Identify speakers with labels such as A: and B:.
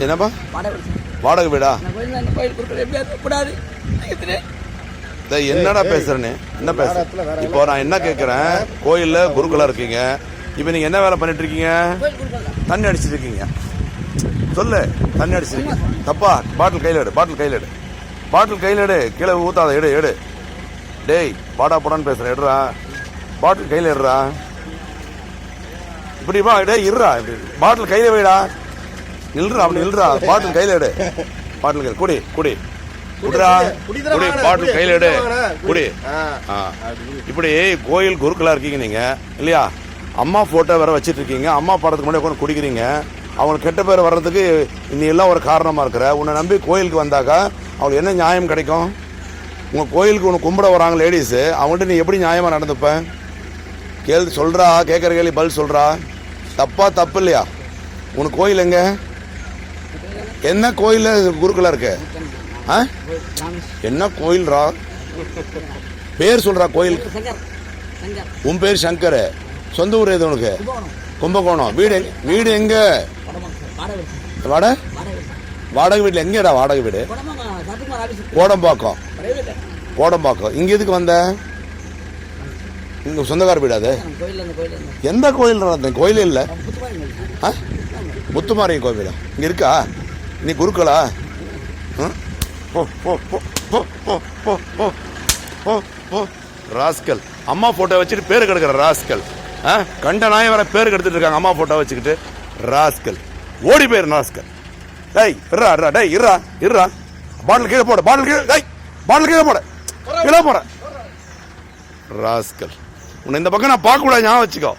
A: என்னப்பா வாடகை வீடா? என்னடா பேசுறேன்னு என்ன பேச? இப்போ நான் என்ன கேட்கறேன், கோயில்ல குருக்களா இருக்கீங்க, இப்ப நீங்க என்ன வேலை பண்ணிட்டு இருக்கீங்க? தண்ணி அடிச்சிட்டு இருக்கீங்க. சொல்லு, தண்ணி அடிச்சிருக்கீங்க தப்பா? பாட்டில் கையில எடு, பாட்டில் கையில எடு, பாட்டில் கையில எடு, கீழே ஊத்தாத, எடு எடு. டேய் பாடா போடான்னு பேசுறேன், எடுறா பாட்டில் கையில எடுறா. இப்படி வா, டேய் இருறா, பாட்டில் கையில வைடா, நில்றா, அப்படி நில்றா, பாட்டில் கையில எடு, பாட்டில் கையில குடி குடி குடிடா, குடி, பாட்டில் கையில எடு, குடி. இப்படி கோயில் குருக்களா இருக்கீங்க நீங்க இல்லையா? அம்மா போட்டோ வேற வச்சிட்டு இருக்கீங்க, அம்மா படத்துக்கு முன்னாடி உட்காந்து குடிக்கிறீங்க. அவங்களுக்கு கெட்ட பேர் வர்றதுக்கு நீ எல்லாம் ஒரு காரணமா இருக்கிற. உன்னை நம்பி கோயிலுக்கு வந்தாக்கா அவங்களுக்கு என்ன நியாயம் கிடைக்கும்? உங்க கோயிலுக்கு உனக்கு கும்பிட வராங்க லேடிஸ், அவங்கள்ட்ட நீ எப்படி நியாயமா நடந்துப்ப? கேள்வி சொல்றா, கேட்கற கேள்வி பதில் சொல்றா. தப்பா தப்பு இல்லையா? உனக்கு கோயில் எங்க? என்ன கோயில குருக்களா இருக்கு? என்ன கோயில்ரா? பேர் சொல்றா கோயில். உன் பேர் சங்கர், சொந்த ஊர் எது உனக்கு? கும்பகோணம். வீடு வீடு எங்க? வாடகை வீட்டுல எங்கடா வாடகை வீடு? கோடம்பாக்கம். கோடம்பாக்கம். இங்க எதுக்கு வந்த? இங்க சொந்தக்கார வீடு அது? எந்த கோயில்? கோயில் இல்ல, முத்துமாரி கோவில் இங்க இருக்கா? நீ குருக்களா? ராஸ்கல், அம்மா போட்டோ வச்சுட்டு பேரு கெடுக்கிற ராஸ்கல். கண்ட நாய வர பேரு கெடுத்துட்டு இருக்காங்க அம்மா போட்டோ வச்சுக்கிட்டு. ராஸ்கல், ஓடி போயிரு ராஸ்கல். டேய் இருறா இருறா, டேய் இருறா இருறா, பாட்டில் கீழே போட, பாட்டில் கீழே, டேய் பாட்டில் கீழே போட, கீழே போட. ராஸ்கல், உன்னை இந்த பக்கம் நான் பார்க்க கூடாது, ஞாபகம் வச்சுக்கோ.